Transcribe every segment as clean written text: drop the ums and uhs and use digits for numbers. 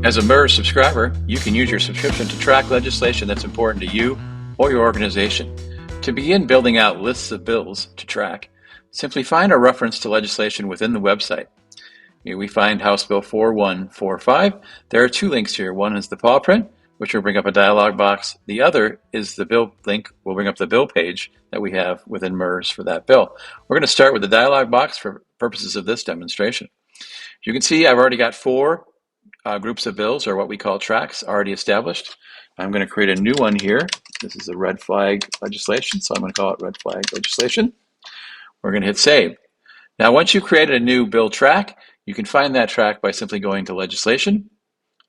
As a MIRS subscriber, you can use your subscription to track legislation that's important to you or your organization. To begin building out lists of bills to track, simply find a reference to legislation within the website. Here we find House Bill 4145. There are two links here. One is the paw print, which will bring up a dialog box. The other is the bill link, will bring up the bill page that we have within MIRS for that bill. We're going to start with the dialog box for purposes of this demonstration. You can see I've already got four groups of bills, or what we call tracks, already established. I'm going to create a new one here. This is a red flag legislation, so I'm going to call it red flag legislation. We're going to hit save. Now, once you've created a new bill track, you can find that track by simply going to legislation,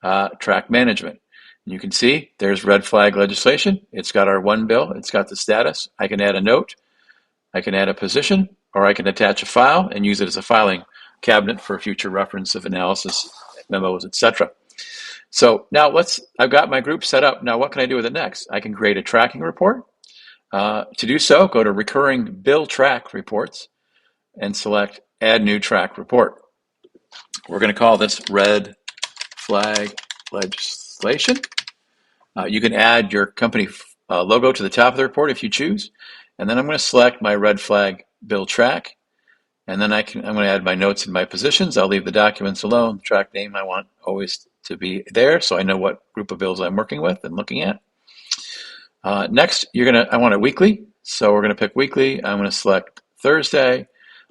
track management. And you can see there's red flag legislation. It's got our one bill. It's got the status. I can add a note. I can add a position, or I can attach a file and use it as a filing cabinet for future reference of analysis, memos, etc. So now I've got my group set up. Now what can I do with it next? I can create a tracking report. To do so, go to recurring bill track reports and select add new track report. We're going to call this red flag legislation. You can add your company logo to the top of the report if you choose. And then I'm going to select my red flag bill track. And then I'm going to add my notes and my positions. I'll leave the documents alone. The track name I want always to be there, so I know what group of bills I'm working with and looking at. Next, I want it weekly, so we're going to pick weekly. I'm going to select Thursday.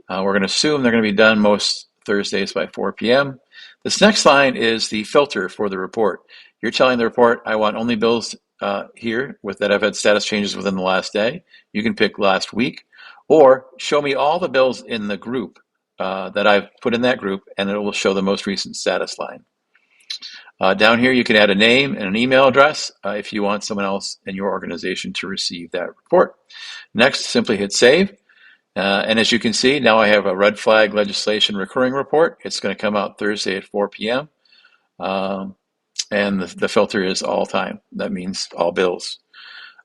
We're going to assume they're going to be done most Thursdays by 4 p.m. This next line is the filter for the report. You're telling the report, I want only bills here that have had status changes within the last day. You can pick last week, or show me all the bills in the group that I've put in that group, and it will show the most recent status line. Down here, you can add a name and an email address if you want someone else in your organization to receive that report. Next, simply hit save. And as you can see, now I have a red flag legislation recurring report. It's going to come out Thursday at 4 p.m. And the filter is all time. That means all bills.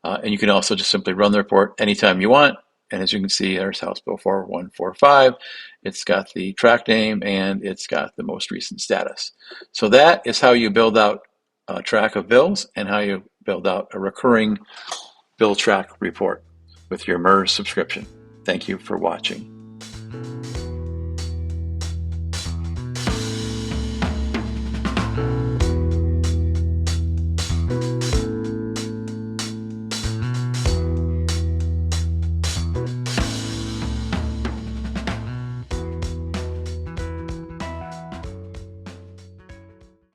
And you can also just simply run the report anytime you want. And as you can see, there's House Bill 4145. It's got the track name and it's got the most recent status. So that is how you build out a track of bills and how you build out a recurring bill track report with your MIRS subscription. Thank you for watching.